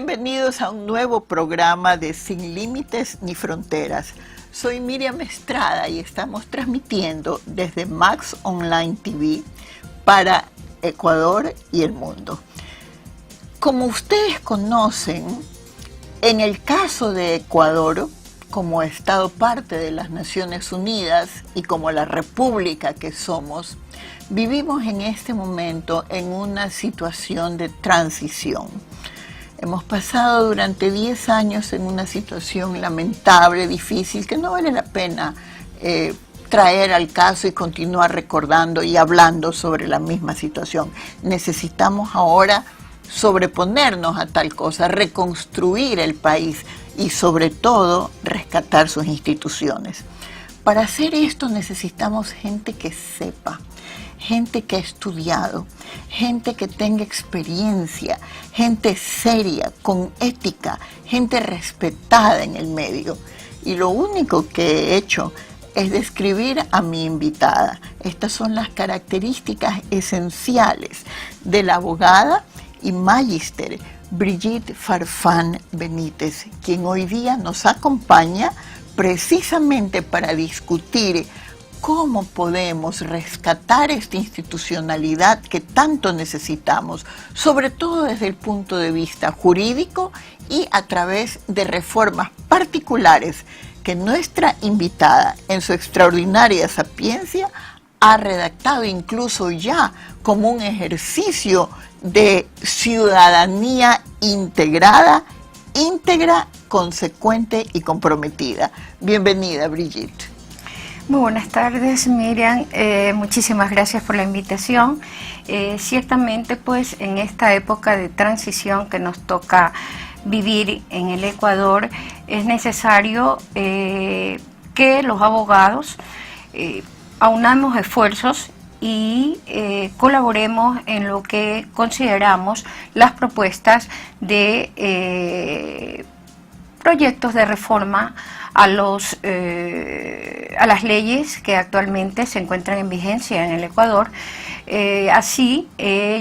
Bienvenidos a un nuevo programa de Sin Límites ni Fronteras. Soy Miriam Estrada y estamos transmitiendo desde Max Online TV para Ecuador y el mundo. Como ustedes conocen, en el caso de Ecuador, como Estado parte de las Naciones Unidas y como la república que somos, vivimos en este momento en una situación de transición. Hemos pasado durante 10 años en una situación lamentable, difícil, que no vale la pena traer al caso y continuar recordando y hablando sobre la misma situación. Necesitamos ahora sobreponernos a tal cosa, reconstruir el país y sobre todo rescatar sus instituciones. Para hacer esto necesitamos gente que sepa, gente que ha estudiado, gente que tenga experiencia, gente seria, con ética, gente respetada en el medio. Y lo único que he hecho es describir a mi invitada. Estas son las características esenciales de la abogada y magíster Brigitte Farfán Benítez, quien hoy día nos acompaña precisamente para discutir cómo podemos rescatar esta institucionalidad que tanto necesitamos, sobre todo desde el punto de vista jurídico y a través de reformas particulares que nuestra invitada, en su extraordinaria sapiencia, ha redactado incluso ya como un ejercicio de ciudadanía integrada, íntegra, consecuente y comprometida. Bienvenida, Brigitte. Muy buenas tardes, Miriam. Muchísimas gracias por la invitación. Ciertamente, pues, en esta época de transición que nos toca vivir en el Ecuador, es necesario que los abogados aunamos esfuerzos y colaboremos en lo que consideramos las propuestas de proyectos de reforma a las leyes que actualmente se encuentran en vigencia en el Ecuador. Así,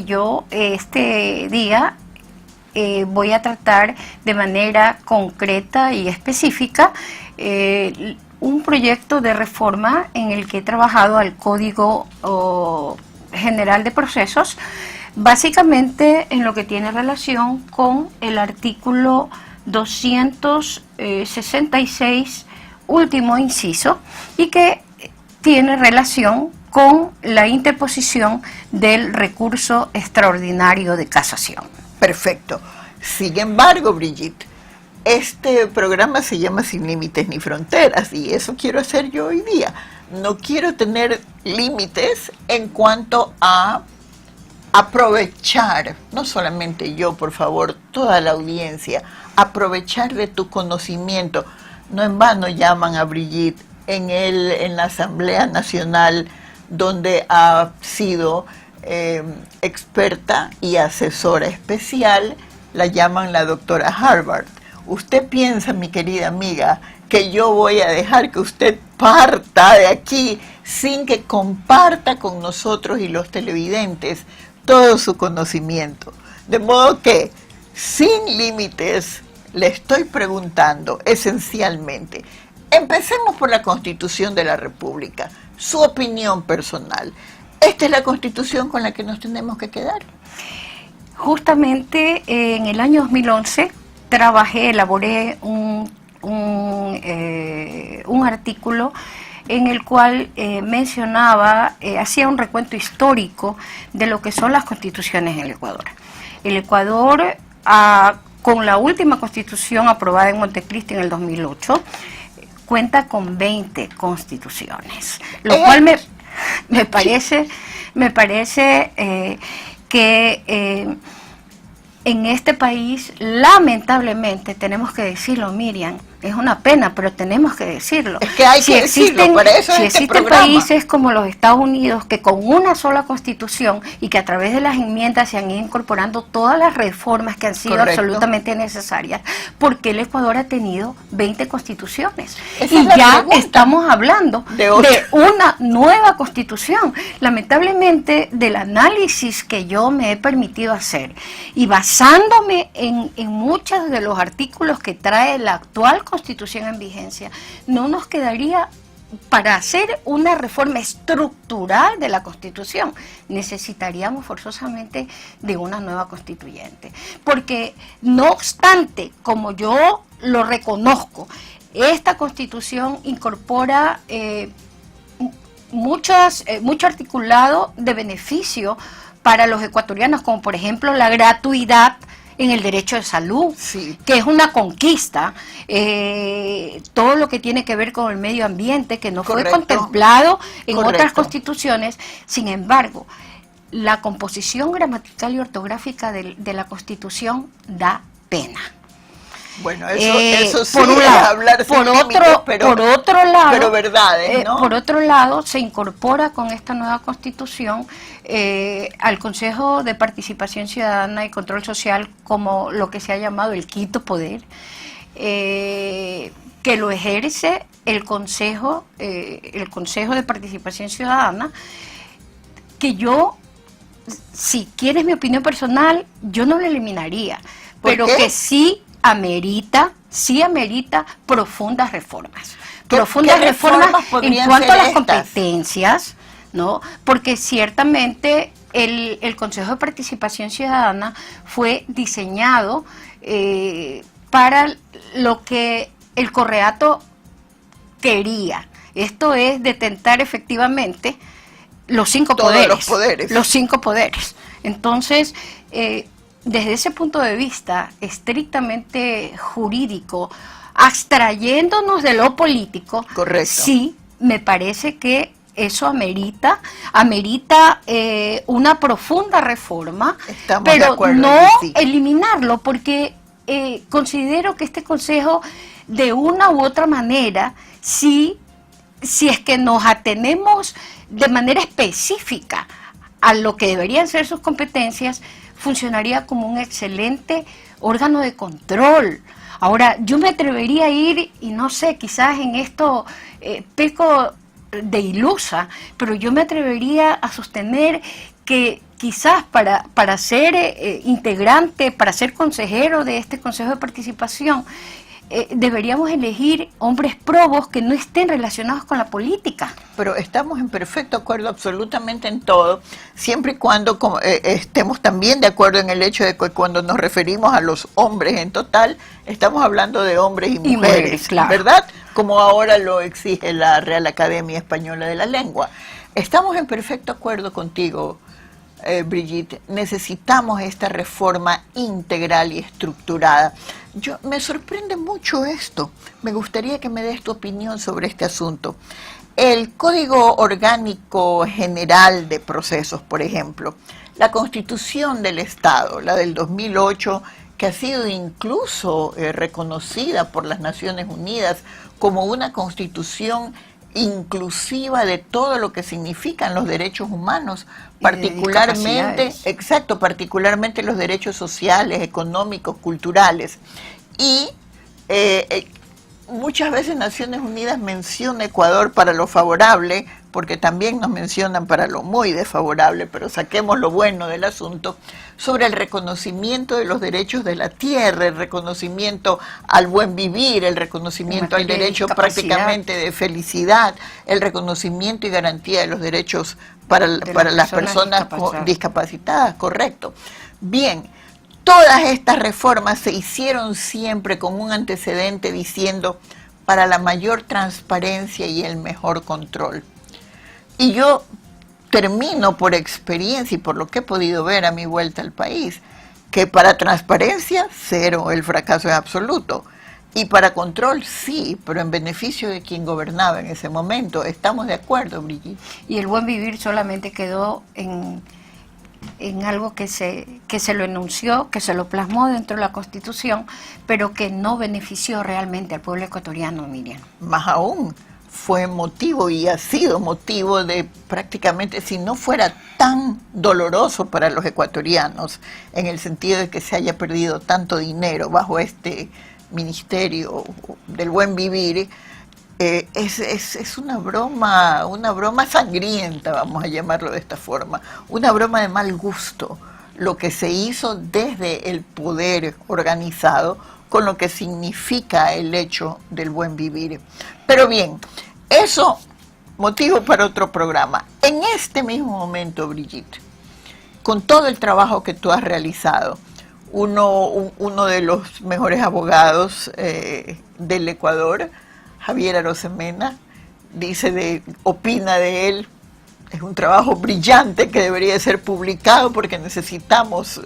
yo este día voy a tratar de manera concreta y específica un proyecto de reforma en el que he trabajado al Código General de Procesos, básicamente en lo que tiene relación con el artículo 266, último inciso, y que tiene relación con la interposición del recurso extraordinario de casación. Perfecto. Sin embargo, Brigitte, este programa se llama Sin Límites ni Fronteras y eso quiero hacer yo hoy día. No quiero tener límites en cuanto a aprovechar, no solamente yo, por favor, toda la audiencia, aprovechar de tu conocimiento. No en vano llaman a Brigitte en la Asamblea Nacional, donde ha sido experta y asesora especial, la llaman la doctora Harvard. ¿Usted piensa, mi querida amiga, que yo voy a dejar que usted parta de aquí sin que comparta con nosotros y los televidentes todo su conocimiento? De modo que, sin límites, le estoy preguntando esencialmente. Empecemos por la Constitución de la República, su opinión personal. ¿Esta es la Constitución con la que nos tenemos que quedar? Justamente en el año 2011 elaboré un artículo en el cual mencionaba, hacía un recuento histórico de lo que son las constituciones en el Ecuador. El Ecuador, con la última constitución aprobada en Montecristi en el 2008, cuenta con 20 constituciones, lo cual me parece que en este país, lamentablemente, tenemos que decirlo, Miriam, es una pena, pero tenemos que decirlo. Es que hay que decirlo, para eso si es este existen programa. países como los Estados Unidos que con una sola constitución y que a través de las enmiendas se han ido incorporando todas las reformas que han sido Correcto. absolutamente necesarias, porque el Ecuador ha tenido 20 constituciones. Esa Y es la ya pregunta. estamos hablando De otra. de una nueva constitución. Lamentablemente, del análisis que yo me he permitido hacer y basándome en muchos de los artículos que trae la actual constitución en vigencia, no nos quedaría para hacer una reforma estructural de la Constitución, necesitaríamos forzosamente de una nueva constituyente. Porque no obstante, como yo lo reconozco, esta Constitución incorpora mucho articulado de beneficio para los ecuatorianos, como por ejemplo la gratuidad en el derecho de salud, Sí. que es una conquista, todo lo que tiene que ver con el medio ambiente, que no fue Correcto. contemplado en Correcto. otras constituciones. Sin embargo, la composición gramatical y ortográfica de la Constitución da pena. Bueno, eso sí por un es lado. hablar sin Por límites, otro, pero, por otro lado, pero verdades, ¿no? por otro lado, se incorpora con esta nueva Constitución al Consejo de Participación Ciudadana y Control Social como lo que se ha llamado el quinto poder, que lo ejerce el Consejo de Participación Ciudadana, que yo, si quieres mi opinión personal, yo no lo eliminaría, ¿Por pero qué? que sí amerita profundas reformas. ¿Qué Profundas reformas reformas en podrían cuanto a ser las estas? competencias, ¿no? Porque ciertamente el Consejo de Participación Ciudadana fue diseñado para lo que el Correato quería. Esto es detentar efectivamente los cinco Todos poderes. los poderes. Los 5 poderes. Entonces, desde ese punto de vista estrictamente jurídico, abstrayéndonos de lo político, Correcto. sí, me parece que eso amerita una profunda reforma, Estamos de pero acuerdo, no sí. eliminarlo, porque considero que este Consejo, de una u otra manera, si es que nos atenemos de manera específica a lo que deberían ser sus competencias, funcionaría como un excelente órgano de control. Ahora, yo me atrevería a ir, y no sé, quizás en esto peco de ilusa, pero yo me atrevería a sostener que quizás para ser integrante, para ser consejero de este Consejo de Participación, deberíamos elegir hombres probos que no estén relacionados con la política. Pero estamos en perfecto acuerdo absolutamente en todo, siempre y cuando estemos también de acuerdo en el hecho de que cuando nos referimos a los hombres en total, estamos hablando de hombres y mujeres, claro. ¿verdad? Como ahora lo exige la Real Academia Española de la Lengua. Estamos en perfecto acuerdo contigo, Brigitte. Necesitamos esta reforma integral y estructurada. Me sorprende mucho esto. Me gustaría que me des tu opinión sobre este asunto. El Código Orgánico General de Procesos, por ejemplo, la Constitución del Estado, la del 2008, que ha sido incluso reconocida por las Naciones Unidas como una constitución inclusiva de todo lo que significan los derechos humanos, particularmente, particularmente los derechos sociales, económicos, culturales. Y muchas veces Naciones Unidas menciona Ecuador para lo favorable, porque también nos mencionan para lo muy desfavorable, pero saquemos lo bueno del asunto, sobre el reconocimiento de los derechos de la tierra, el reconocimiento al buen vivir, el reconocimiento al derecho prácticamente de felicidad, el reconocimiento y garantía de los derechos para las personas discapacitadas, correcto. Bien, todas estas reformas se hicieron siempre con un antecedente diciendo para la mayor transparencia y el mejor control. Y yo termino por experiencia y por lo que he podido ver a mi vuelta al país, que para transparencia, cero, el fracaso es absoluto. Y para control, sí, pero en beneficio de quien gobernaba en ese momento. ¿Estamos de acuerdo, Brigitte? Y el buen vivir solamente quedó en algo que se lo enunció, que se lo plasmó dentro de la Constitución, pero que no benefició realmente al pueblo ecuatoriano, Miriam. Más aún, fue motivo y ha sido motivo de prácticamente, si no fuera tan doloroso para los ecuatorianos, en el sentido de que se haya perdido tanto dinero bajo este Ministerio del Buen Vivir, es una broma sangrienta, vamos a llamarlo de esta forma, una broma de mal gusto, lo que se hizo desde el poder organizado con lo que significa el hecho del buen vivir. Pero bien, eso motivo para otro programa. En este mismo momento, Brigitte, con todo el trabajo que tú has realizado, uno de los mejores abogados del Ecuador, Javier Arosemena, opina de él, es un trabajo brillante que debería ser publicado porque necesitamos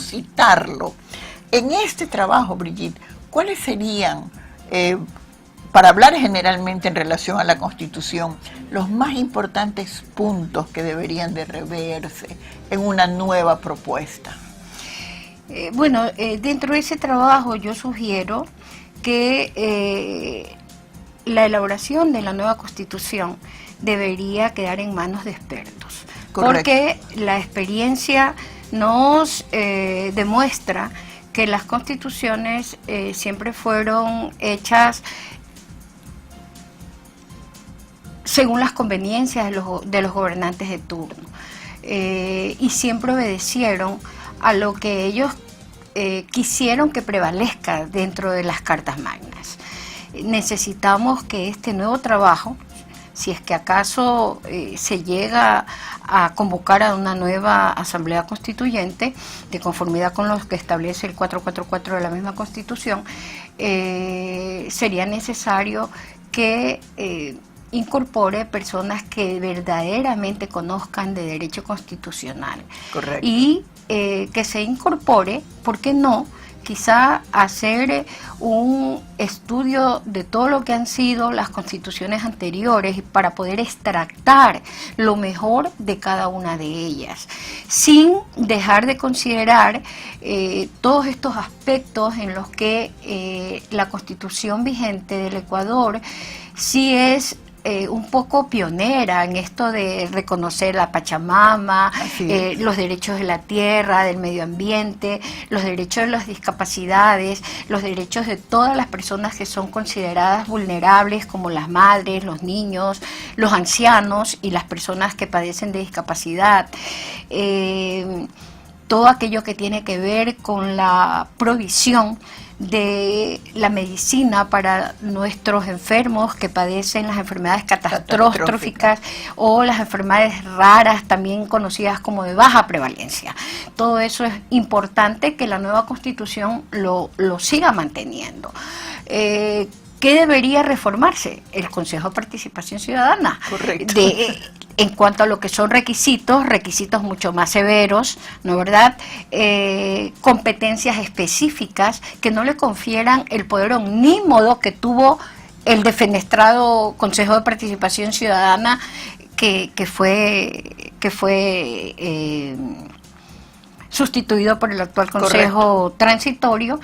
citarlo. En este trabajo, Brigitte, ¿cuáles serían, para hablar generalmente en relación a la Constitución, los más importantes puntos que deberían de reverse en una nueva propuesta? Dentro de ese trabajo yo sugiero que la elaboración de la nueva Constitución debería quedar en manos de expertos. Correcto. Porque la experiencia nos demuestra que las constituciones siempre fueron hechas según las conveniencias de los gobernantes de turno y siempre obedecieron a lo que ellos quisieron que prevalezca dentro de las cartas magnas. Necesitamos que este nuevo trabajo, si es que acaso se llega a convocar a una nueva asamblea constituyente, de conformidad con lo que establece el 444 de la misma Constitución, sería necesario que incorpore personas que verdaderamente conozcan de derecho constitucional. Correcto. Y que se incorpore, ¿por qué no?, quizá hacer un estudio de todo lo que han sido las constituciones anteriores para poder extractar lo mejor de cada una de ellas, sin dejar de considerar todos estos aspectos en los que la Constitución vigente del Ecuador sí es un poco pionera en esto de reconocer la Pachamama, los derechos de la tierra, del medio ambiente, los derechos de las discapacidades, los derechos de todas las personas que son consideradas vulnerables, como las madres, los niños, los ancianos y las personas que padecen de discapacidad. Todo aquello que tiene que ver con la provisión de la medicina para nuestros enfermos que padecen las enfermedades catastróficas o las enfermedades raras, también conocidas como de baja prevalencia. Todo eso es importante que la nueva Constitución lo siga manteniendo. ¿Qué debería reformarse? El Consejo de Participación Ciudadana. Correcto. En cuanto a lo que son requisitos mucho más severos, ¿no es verdad? Competencias específicas que no le confieran el poder omnímodo que tuvo el defenestrado Consejo de Participación Ciudadana que fue sustituido por el actual Consejo Correcto. Transitorio.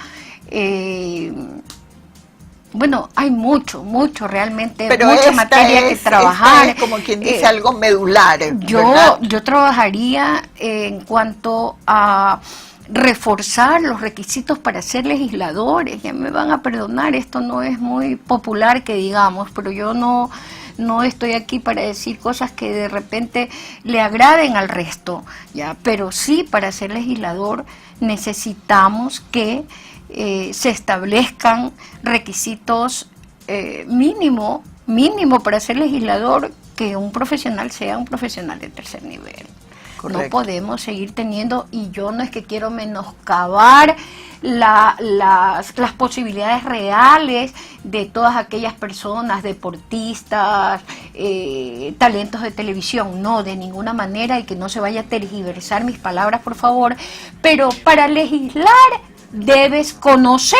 Bueno, hay mucho realmente, pero mucha materia que trabajar. Es como quien dice algo medular. Yo trabajaría en cuanto a reforzar los requisitos para ser legisladores. Ya me van a perdonar, esto no es muy popular que digamos, pero yo no estoy aquí para decir cosas que de repente le agraden al resto, ya, pero sí, para ser legislador necesitamos que se establezcan requisitos mínimo para ser legislador, que un profesional sea un profesional de tercer nivel. Correcto. No podemos seguir teniendo, y yo no es que quiero menoscabar las posibilidades reales de todas aquellas personas, deportistas, talentos de televisión, no, de ninguna manera, y que no se vaya a tergiversar mis palabras, por favor, pero para legislar debes conocer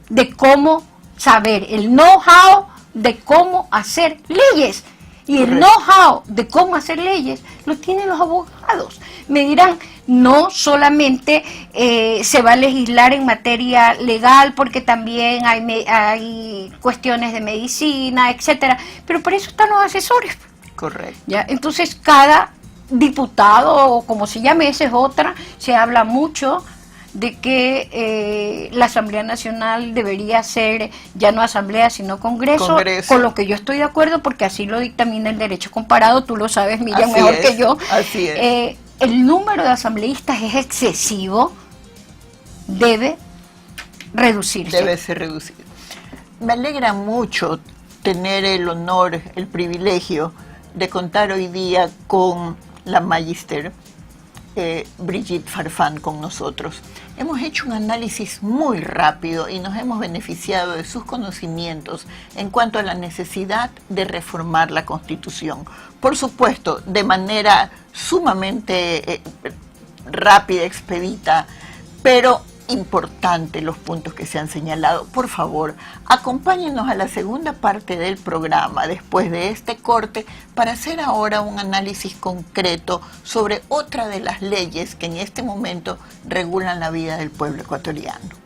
de cómo saber, el know-how de cómo hacer leyes. Y el know-how de cómo hacer leyes lo tienen los abogados. Me dirán, no solamente se va a legislar en materia legal, porque también hay cuestiones de medicina, etcétera, pero para eso están los asesores. Correcto. ¿Ya? Entonces, cada diputado, o como se llame, esa es otra, se habla mucho de que la Asamblea Nacional debería ser ya no Asamblea sino Congreso, con lo que yo estoy de acuerdo, porque así lo dictamina el derecho comparado, tú lo sabes, Miriam, así mejor es, que yo. Así es. El número de asambleístas es excesivo, debe reducirse. Debe ser reducido. Me alegra mucho tener el honor, el privilegio de contar hoy día con la Magister Brigitte Farfán con nosotros. Hemos hecho un análisis muy rápido y nos hemos beneficiado de sus conocimientos en cuanto a la necesidad de reformar la Constitución. Por supuesto, de manera sumamente rápida, expedita, pero importante los puntos que se han señalado. Por favor, acompáñenos a la segunda parte del programa después de este corte para hacer ahora un análisis concreto sobre otra de las leyes que en este momento regulan la vida del pueblo ecuatoriano.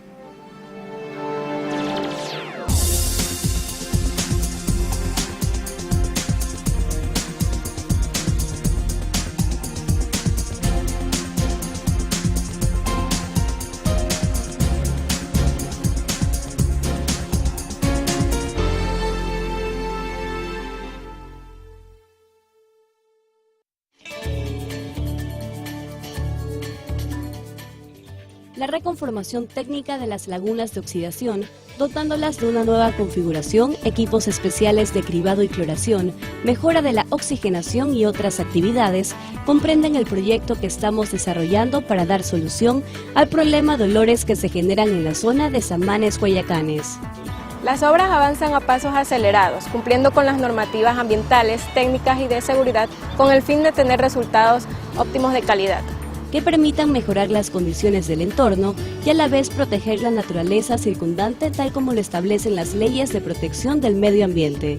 La reconformación técnica de las lagunas de oxidación, dotándolas de una nueva configuración, equipos especiales de cribado y cloración, mejora de la oxigenación y otras actividades, comprenden el proyecto que estamos desarrollando para dar solución al problema de olores que se generan en la zona de Samanes, Guayacanes. Las obras avanzan a pasos acelerados, cumpliendo con las normativas ambientales, técnicas y de seguridad, con el fin de tener resultados óptimos de calidad, que permitan mejorar las condiciones del entorno y a la vez proteger la naturaleza circundante tal como lo establecen las leyes de protección del medio ambiente.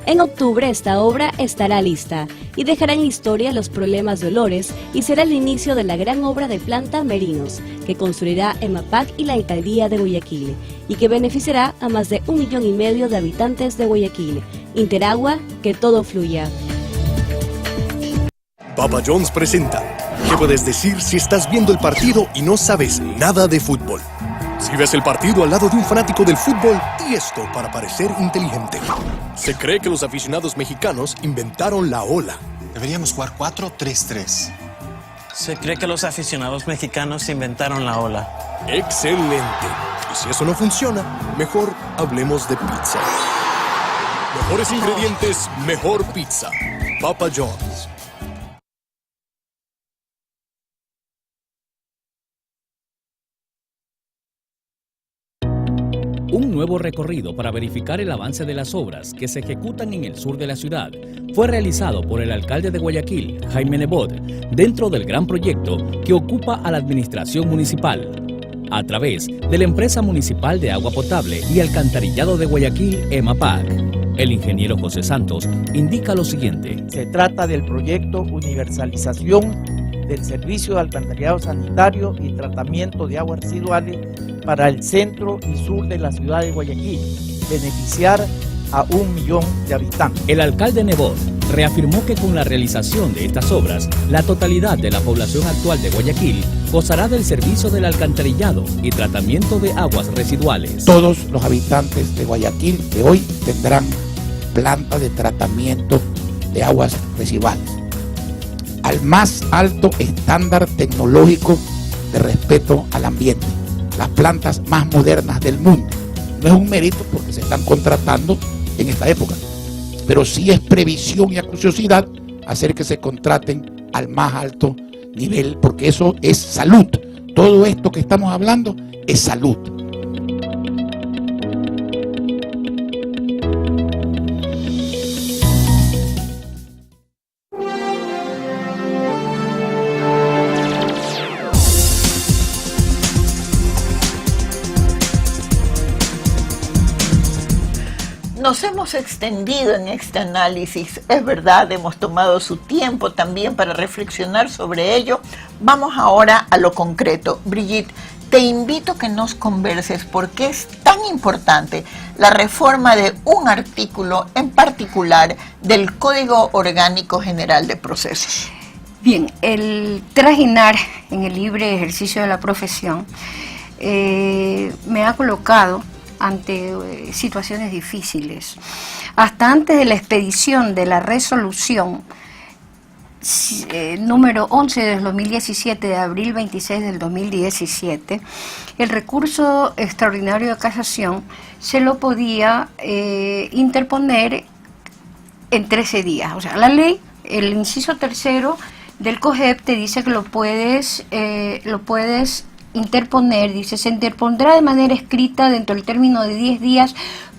En octubre esta obra estará lista y dejará en historia los problemas de olores y será el inicio de la gran obra de planta Merinos, que construirá EMAPAC y la Alcaldía de Guayaquil y que beneficiará a más de 1,5 millones de habitantes de Guayaquil. Interagua, que todo fluya. Papa John's presenta ¿qué puedes decir si estás viendo el partido y no sabes nada de fútbol? Si ves el partido al lado de un fanático del fútbol, y esto para parecer inteligente. Se cree que los aficionados mexicanos inventaron la ola. Deberíamos jugar 4-3-3. Se cree que los aficionados mexicanos inventaron la ola. ¡Excelente! Y si eso no funciona, mejor hablemos de pizza. Mejores ingredientes, mejor pizza. Papa John's. Un nuevo recorrido para verificar el avance de las obras que se ejecutan en el sur de la ciudad fue realizado por el alcalde de Guayaquil, Jaime Nebot, dentro del gran proyecto que ocupa a la administración municipal, a través de la Empresa Municipal de Agua Potable y Alcantarillado de Guayaquil, EMAPAC. El ingeniero José Santos indica lo siguiente. Se trata del proyecto Universalización del Servicio de Alcantarillado Sanitario y Tratamiento de Aguas Residuales para el centro y sur de la ciudad de Guayaquil, beneficiar a 1 millón de habitantes. El alcalde Nebot reafirmó que con la realización de estas obras, la totalidad de la población actual de Guayaquil gozará del servicio del alcantarillado y tratamiento de aguas residuales. Todos los habitantes de Guayaquil de hoy tendrán planta de tratamiento de aguas residuales al más alto estándar tecnológico de respeto al ambiente, las plantas más modernas del mundo. No es un mérito porque se están contratando en esta época, pero sí es previsión y acuciosidad hacer que se contraten al más alto nivel, porque eso es salud. Todo esto que estamos hablando es salud. Nos hemos extendido en este análisis, es verdad, hemos tomado su tiempo también para reflexionar sobre ello. Vamos ahora a lo concreto. Brigitte, te invito a que nos converses por qué es tan importante la reforma de un artículo en particular del Código Orgánico General de Procesos. Bien, el trajinar en el libre ejercicio de la profesión me ha colocado ante situaciones difíciles. Hasta antes de la expedición de la resolución número 11 del 2017, de abril 26 del 2017, el recurso extraordinario de casación se lo podía interponer en 13 días. O sea, la ley, el inciso tercero del COGEP te dice que lo puedes interponer, dice, se interpondrá de manera escrita dentro del término de 10 días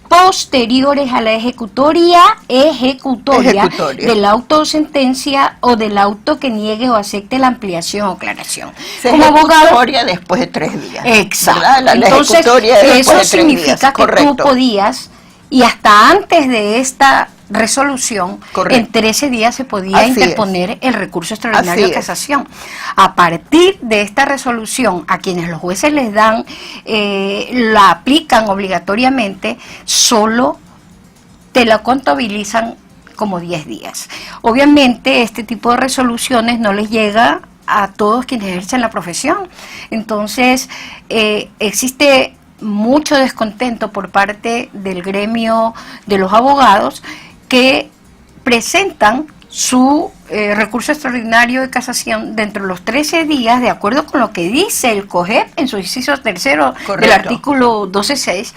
posteriores a la ejecutoria del auto o sentencia o del auto que niegue o acepte la ampliación o aclaración. Como abogado, después de 3 días. Exacto. Entonces, eso significa que tú podías, y hasta antes de esta resolución, en 13 días se podía interponer el recurso extraordinario de casación. A partir de esta resolución, a quienes los jueces les dan, la aplican obligatoriamente, solo te la contabilizan como 10 días. Obviamente, este tipo de resoluciones no les llega a todos quienes ejercen la profesión. Entonces, existe mucho descontento por parte del gremio de los abogados, que presentan su recurso extraordinario de casación dentro de los 13 días, de acuerdo con lo que dice el COGEP en su inciso tercero del artículo 12.6,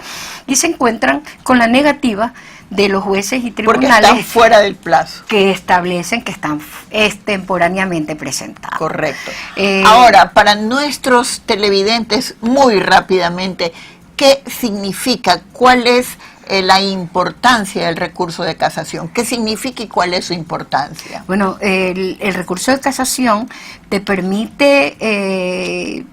y se encuentran con la negativa de los jueces y tribunales, porque están fuera del plazo, que establecen que están extemporáneamente presentados. Correcto. Ahora, para nuestros televidentes, muy rápidamente, ¿qué significa? ¿Cuál es la importancia del recurso de casación? ¿Qué significa y cuál es su importancia? Bueno, el recurso de casación te permite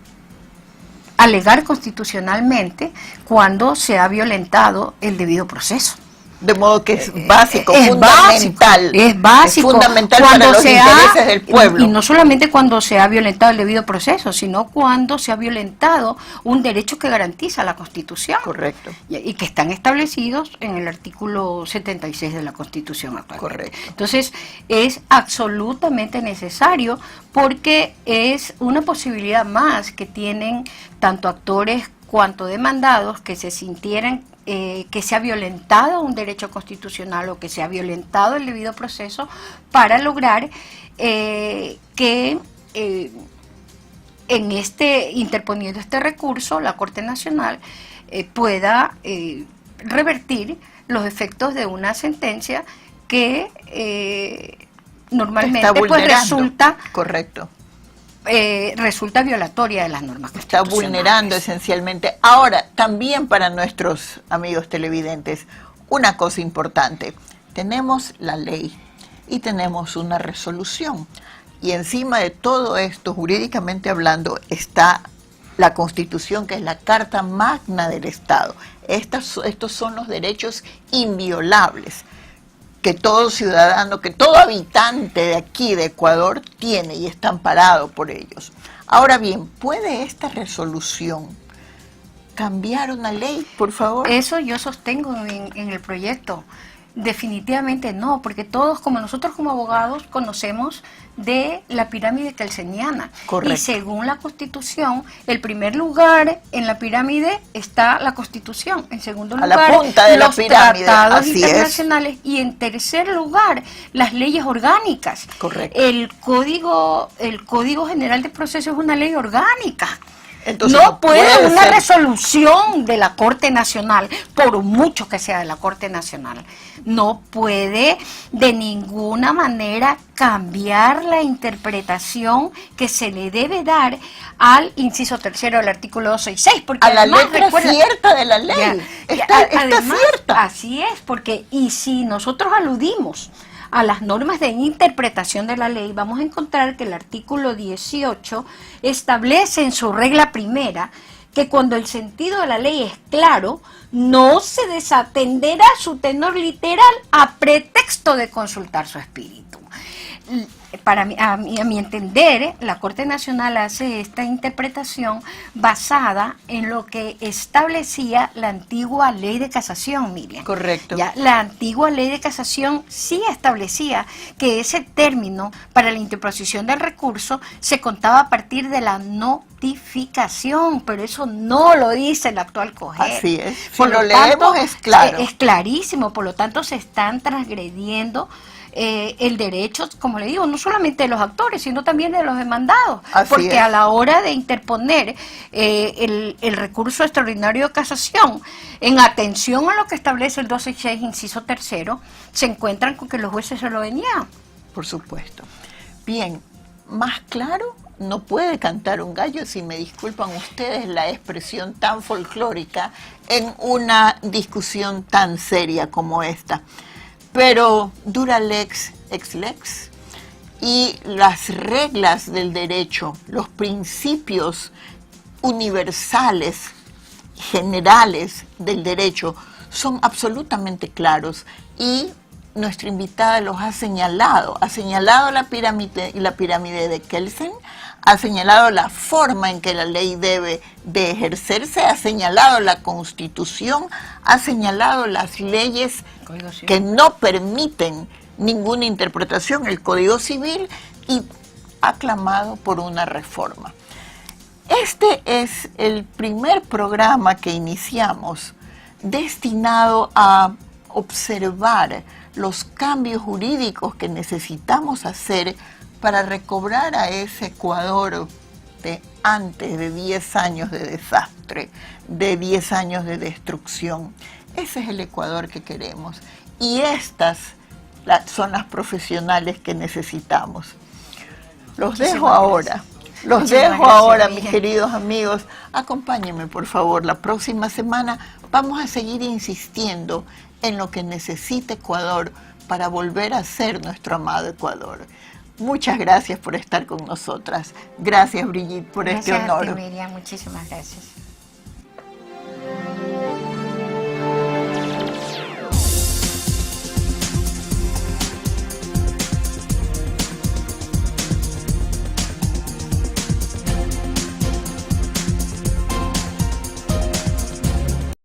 alegar constitucionalmente cuando se ha violentado el debido proceso. De modo que es básico, fundamental. Es básico. Es fundamental para los intereses del pueblo. Y no solamente cuando se ha violentado el debido proceso, sino cuando se ha violentado un derecho que garantiza la Constitución. Correcto. Y que están establecidos en el artículo 76 de la Constitución actual. Correcto. Entonces, es absolutamente necesario porque es una posibilidad más que tienen tanto actores cuanto demandados que se sintieran que se ha violentado un derecho constitucional o que se ha violentado el debido proceso, para lograr que interponiendo este recurso, la Corte Nacional pueda revertir los efectos de una sentencia que normalmente pues resulta resulta violatoria de las normas constitucionales. Está vulnerando esencialmente. Ahora, también para nuestros amigos televidentes, una cosa importante: tenemos la ley y tenemos una resolución, y encima de todo esto, jurídicamente hablando, está la Constitución, que es la Carta Magna del Estado. Estos son los derechos inviolables que todo ciudadano, que todo habitante de aquí, de Ecuador, tiene y está amparado por ellos. Ahora bien, ¿puede esta resolución cambiar una ley, por favor? Eso yo sostengo en el proyecto. Definitivamente no, porque todos, como nosotros como abogados, conocemos de la pirámide kelseniana. Correcto. Y según la Constitución, el primer lugar en la pirámide está la Constitución, en segundo lugar a la punta de los la pirámide, tratados así internacionales es. Y en tercer lugar, las leyes orgánicas. Correcto. El Código General de Procesos es una ley orgánica. Entonces, no puede una resolución de la Corte Nacional, por mucho que sea de la Corte Nacional, no puede de ninguna manera cambiar la interpretación que se le debe dar al inciso tercero del artículo 266. Porque a la letra cierta de la ley. Está cierta. Así es, porque y si nosotros aludimos a las normas de interpretación de la ley, vamos a encontrar que el artículo 18 establece en su regla primera que cuando el sentido de la ley es claro, no se desatenderá su tenor literal a pretexto de consultar su espíritu. Para mí, a mi entender, la Corte Nacional hace esta interpretación basada en lo que establecía la antigua ley de casación, Miriam. Correcto. Ya, la antigua ley de casación sí establecía que ese término para la interposición del recurso se contaba a partir de la notificación, pero eso no lo dice el actual COGER. Así es. Si Por lo lo tanto, leemos es claro. Es clarísimo, por lo tanto se están transgrediendo el derecho, como le digo, no solamente de los actores, sino también de los demandados. Así porque es. a la hora de interponer el recurso extraordinario de casación, en atención a lo que establece el 266, inciso 3, se encuentran con que los jueces se lo venían. Por supuesto. Bien, más claro no puede cantar un gallo, si me disculpan ustedes la expresión tan folclórica en una discusión tan seria como esta. Pero dura lex ex lex, y las reglas del derecho, los principios universales, generales del derecho, son absolutamente claros, y nuestra invitada los ha señalado la pirámide de Kelsen, ha señalado la forma en que la ley debe de ejercerse, ha señalado la Constitución, ha señalado las leyes que no permiten ninguna interpretación, el Código Civil, y ha clamado por una reforma. Este es el primer programa que iniciamos destinado a observar los cambios jurídicos que necesitamos hacer para recobrar a ese Ecuador de antes de 10 años de desastre, de 10 años de destrucción. Ese es el Ecuador que queremos, y estas son las profesionales que necesitamos. Los dejo ahora. Los dejo ahora, mis queridos amigos. Acompáñenme, por favor. La próxima semana vamos a seguir insistiendo en lo que necesita Ecuador para volver a ser nuestro amado Ecuador. Muchas gracias por estar con nosotras. Gracias, Brigitte, por este honor. Gracias a ti, Miriam. Muchísimas gracias.